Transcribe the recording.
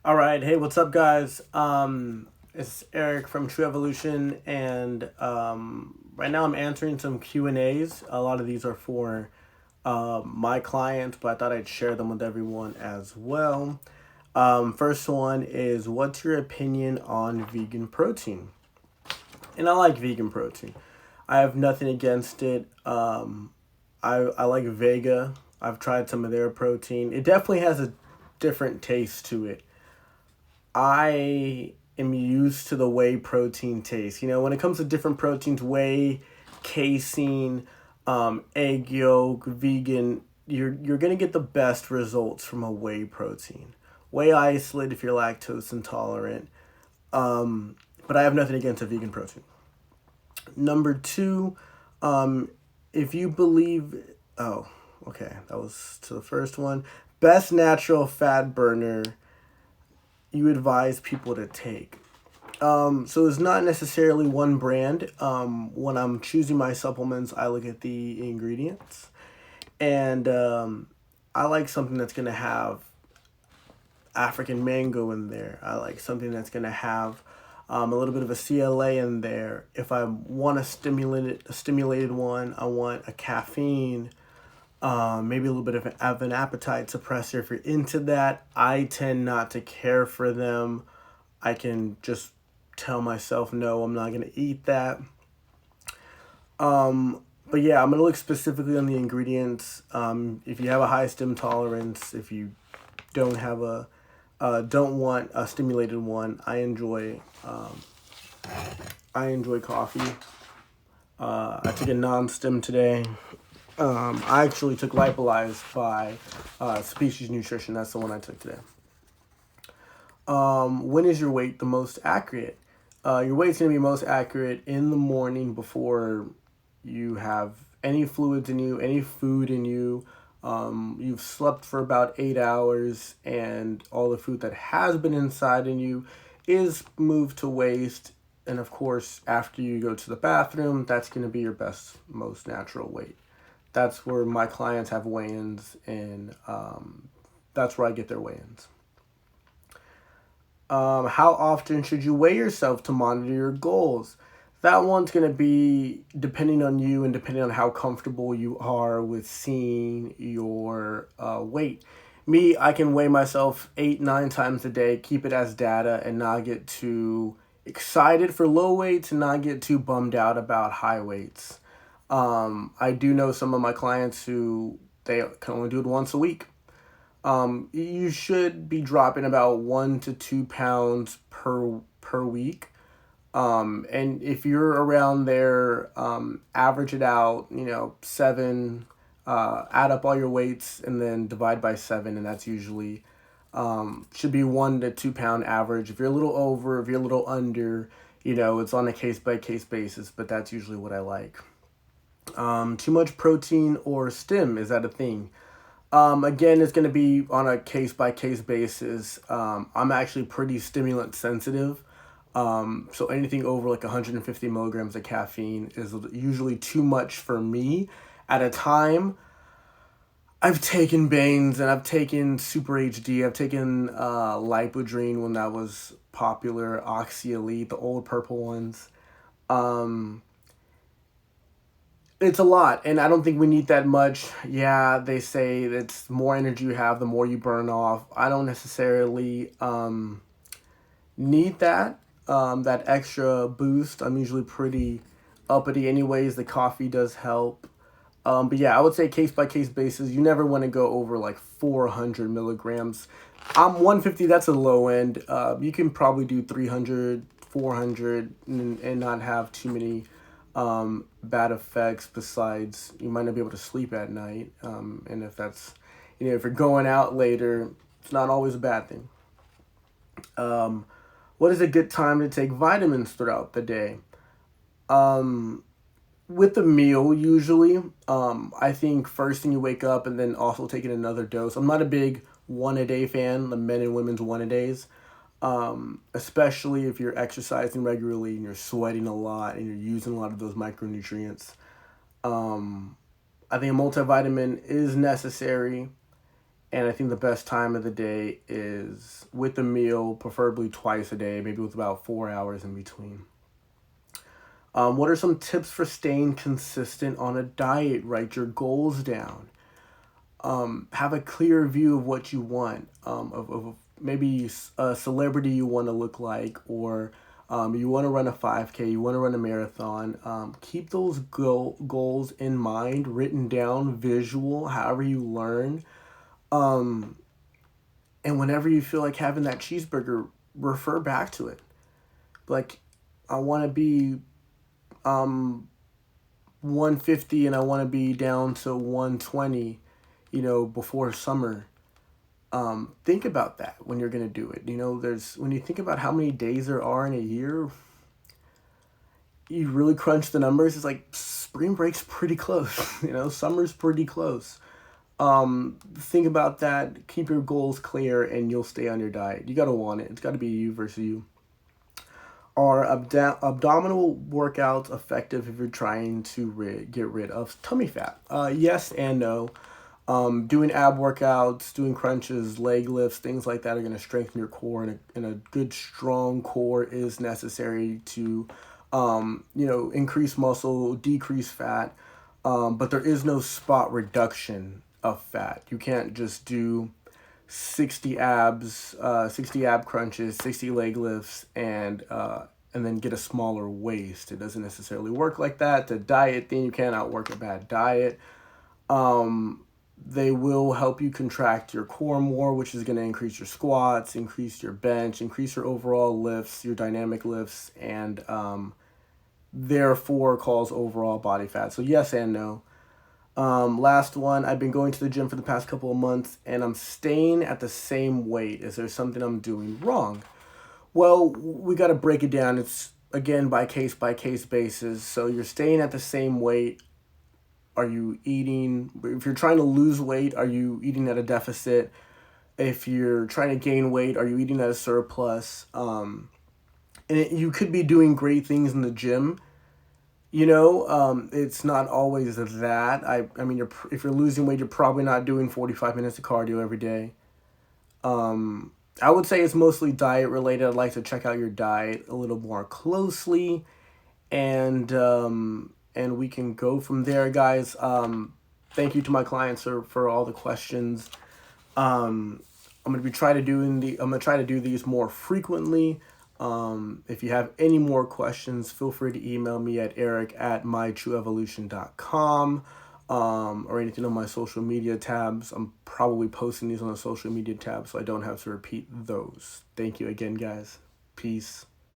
All right, hey, what's up, guys? It's Eric from True Evolution, and right now I'm answering some Q&As. A lot of these are for my clients, but I thought I'd share them with everyone as well. First one is, what's your opinion on vegan protein? And I like vegan protein. I have nothing against it. I like Vega. I've tried some of their protein. It definitely has a different taste to it. I am used to the whey protein taste. When it comes to different proteins, whey, casein, egg yolk, vegan, you're gonna get the best results from a whey protein. Whey isolate if you're lactose intolerant. But I have nothing against a vegan protein. Number two, um, if you believe, oh, okay, that was to the first one. Best natural fat burner you advise people to take. So it's not necessarily one brand. When I'm choosing my supplements, I look at the ingredients, and I like something that's gonna have African mango in there. I like something that's gonna have a little bit of a CLA in there. If I want a stimulated one, I want a caffeine, maybe a little bit of an appetite suppressor. If you're into that, I tend not to care for them. I can just tell myself, no, I'm not going to eat that. But yeah, I'm going to look specifically on the ingredients. If you have a high stim tolerance, if you don't have don't want a stimulated one, I enjoy coffee. I took a non-stim today. I actually took Lipolyze by Species Nutrition. That's the one I took today. When is your weight the most accurate? Your weight's going to be most accurate in the morning before you have any fluids in you, any food in you. You've slept for about 8 hours, and all the food that has been inside in you is moved to waste. And of course, after you go to the bathroom, that's going to be your best, most natural weight. That's where my clients have weigh-ins, and that's where I get their weigh-ins. How often should you weigh yourself to monitor your goals? That one's going to be depending on you and depending on how comfortable you are with seeing your weight. Me, I can weigh myself 8, 9 times a day, keep it as data, and not get too excited for low weights and not get too bummed out about high weights. I do know some of my clients who they can only do it once a week. You should be dropping about 1 to 2 pounds per week. And if you're around there, average it out. Seven. Add up all your weights and then divide by seven, and that's usually should be 1 to 2 pound average. If you're a little over, if you're a little under, it's on a case by case basis, but that's usually what I like. Too much protein or stim, is that a thing? Again, it's going to be on a case by case basis. I'm actually pretty stimulant sensitive. So anything over like 150 milligrams of caffeine is usually too much for me. At a time, I've taken Banes and I've taken Super HD. I've taken Lipodrine when that was popular, Oxy Elite, the old purple ones. Um, it's a lot, and I don't think we need that much. Yeah, they say it's more energy you have, the more you burn off. I don't necessarily need that extra boost. I'm usually pretty uppity, anyways. The coffee does help. But yeah, I would say case by case basis. You never want to go over like 400 milligrams. I'm 150. That's a low end. You can probably do 300, 400, and not have too many bad effects. Besides, you might not be able to sleep at night. And if that's, if you're going out later, it's not always a bad thing. Um, what is a good time to take vitamins throughout the day? Um, with the meal, usually, I think first thing you wake up and then also taking another dose. I'm not a big one a day fan, the men and women's one a days. Especially if you're exercising regularly and you're sweating a lot and you're using a lot of those micronutrients. Um, I think a multivitamin is necessary. And I think the best time of the day is with a meal, preferably twice a day, maybe with about 4 hours in between. What are some tips for staying consistent on a diet? Write your goals down. Have a clear view of what you want, of maybe a celebrity you want to look like, or you want to run a 5K, you want to run a marathon. Keep those goals in mind, written down, visual, however you learn. Um, and whenever you feel like having that cheeseburger, refer back to it. Like, I want to be um, 150 and I want to be down to 120, before summer. Think about that when you're gonna do it. There's when you think about how many days there are in a year, you really crunch the numbers. It's like spring break's pretty close. Summer's pretty close. Think about that. Keep your goals clear, and you'll stay on your diet. You gotta want it. It's gotta be you versus you. Are abdominal workouts effective if you're trying to get rid of tummy fat? Yes and no. Doing ab workouts, doing crunches, leg lifts, things like that are going to strengthen your core, and a good, strong core is necessary to, increase muscle, decrease fat. But there is no spot reduction of fat. You can't just do 60 ab crunches, 60 leg lifts, and then get a smaller waist. It doesn't necessarily work like that. The diet thing, you can't outwork a bad diet. They will help you contract your core more, which is going to increase your squats, increase your bench, increase your overall lifts, your dynamic lifts, and therefore cause overall body fat. So yes and no. Last one, I've been going to the gym for the past couple of months and I'm staying at the same weight. Is there something I'm doing wrong? Well, we got to break it down. It's again by case basis. So you're staying at the same weight. Are you eating? If you're trying to lose weight, are you eating at a deficit? If you're trying to gain weight, are you eating at a surplus? You could be doing great things in the gym. It's not always that. I mean, if you're losing weight, you're probably not doing 45 minutes of cardio every day. I would say it's mostly diet related. I'd like to check out your diet a little more closely, and we can go from there, guys. Thank you to my clients for all the questions. I'm gonna try to do these more frequently. If you have any more questions, feel free to email me at eric@mytrueevolution.com, or anything on my social media tabs. I'm probably posting these on the social media tab, so I don't have to repeat those. Thank you again, guys. Peace.